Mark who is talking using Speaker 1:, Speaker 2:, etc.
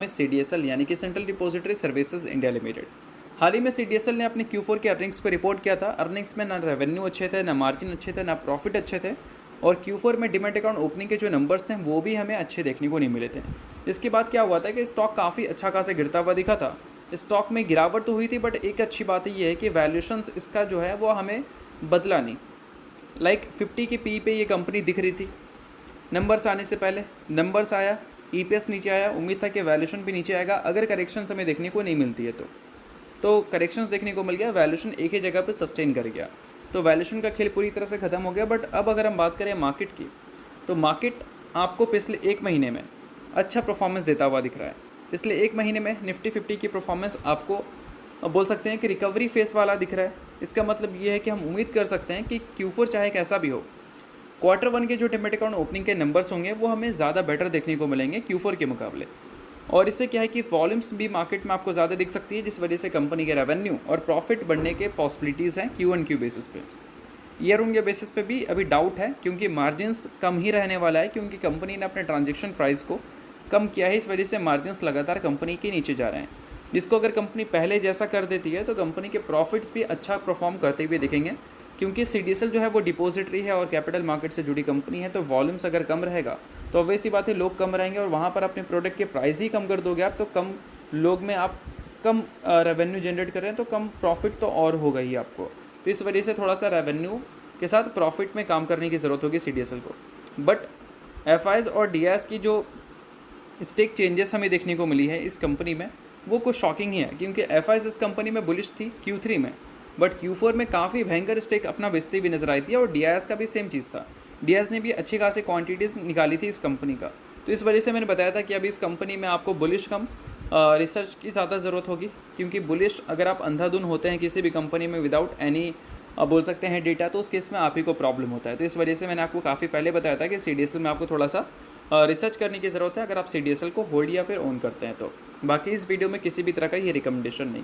Speaker 1: में सीडीएसएल यानी कि central depository services India limited. हाल ही में सीडीएसएल ने अपने Q4 के अर्निंग्स को रिपोर्ट किया था। अर्निंग्स में ना रेवेन्यू अच्छे थे, ना मार्जिन अच्छे थे, ना प्रॉफिट अच्छे थे और Q4 में डिमैट अकाउंट ओपनिंग के जो नंबर्स थे वो भी हमें अच्छे देखने को नहीं मिले थे। इसके बाद क्या हुआ था कि स्टॉक काफ़ी अच्छा खासा गिरता हुआ दिखा था। स्टॉक में गिरावट तो हुई थी, बट एक अच्छी बात ये है कि वैल्यूएशंस इसका जो है वो हमें बदला नहीं। लाइक 50 की पी पे ये कंपनी दिख रही थी नंबर्स आने से पहले। नंबर्स आया, ईपीएस नीचे आया, उम्मीद था कि वैल्यूएशन भी नीचे आएगा अगर करेक्शंस हमें देखने को नहीं मिलती है तो करेक्शंस देखने को मिल गया, वैल्यूएशन एक ही जगह पे सस्टेन कर गया, तो वैल्यूएशन का खेल पूरी तरह से ख़त्म हो गया। बट अब अगर हम बात करें मार्केट की, तो मार्केट आपको पिछले एक महीने में अच्छा परफॉर्मेंस देता हुआ दिख रहा है। पिछले एक महीने में निफ्टी 50 की परफॉर्मेंस आपको बोल सकते हैं कि रिकवरी फेस वाला दिख रहा है। इसका मतलब ये है कि हम उम्मीद कर सकते हैं कि Q4 चाहे कैसा भी हो, Q1 के जो डिमैट अकाउंट ओपनिंग के नंबर्स होंगे वो हमें ज़्यादा बेटर देखने को मिलेंगे Q4 के मुकाबले। और इससे क्या है कि वॉल्यूम्स भी मार्केट में आपको ज़्यादा दिख सकती है, जिस वजह से कंपनी के रेवेन्यू और प्रॉफिट बढ़ने के पॉसिबिलिटीज़ हैं Q1Q बेसिस पे। ईयर ऑन ईयर बेसिस पे भी अभी डाउट है, क्योंकि मार्जिन्स कम ही रहने वाला है, क्योंकि कंपनी ने अपने ट्रांजेक्शन प्राइस को कम किया है। इस वजह से मार्जिन्स लगातार कंपनी के नीचे जा रहे हैं, जिसको अगर कंपनी पहले जैसा कर देती है तो कंपनी के प्रॉफिट्स भी अच्छा परफॉर्म करते हुए दिखेंगे। क्योंकि सीडीएसएल जो है वो डिपॉजिटरी है और कैपिटल मार्केट से जुड़ी कंपनी है, तो वॉल्यूम्स अगर कम रहेगा तो वैसी बात है लोग कम रहेंगे और वहाँ पर अपने प्रोडक्ट के प्राइस ही कम कर दोगे आप, तो कम लोग में आप कम रेवेन्यू जनरेट कर रहे हैं तो कम प्रॉफिट तो और होगा ही आपको। तो इस वजह से थोड़ा सा रेवेन्यू के साथ प्रॉफिट में काम करने की ज़रूरत होगी सीडीएसएल को। बट एफआईज और डीआईएस की जो स्टेक चेंजेस हमें देखने को मिली है इस कंपनी में, वो कुछ शॉकिंग ही है, क्योंकि एफआईज इस कंपनी में बुलिश थी Q3 में, बट Q4 में काफ़ी भयंकर स्टेक अपना बेचती भी नजर आई थी। और डीआईएस का भी सेम चीज़ था, डीआईएस ने भी अच्छी खासी क्वांटिटीज़ निकाली थी इस कंपनी का। तो इस वजह से मैंने बताया था कि अभी इस कंपनी में आपको बुलिश कम रिसर्च की ज़्यादा ज़रूरत होगी, क्योंकि बुलिश अगर आप अंधाधुन होते हैं किसी भी कंपनी में विदाउट एनी बोल सकते हैं डेटा, तो उस केस में आप ही को प्रॉब्लम होता है। तो इस वजह से मैंने आपको काफ़ी पहले बताया था कि सीडीएसएल में आपको थोड़ा सा रिसर्च करने की ज़रूरत है अगर आप सीडीएसएल को होल्ड या फिर ओन करते हैं तो। बाकी इस वीडियो में किसी भी तरह का ये रिकमेंडेशन नहीं।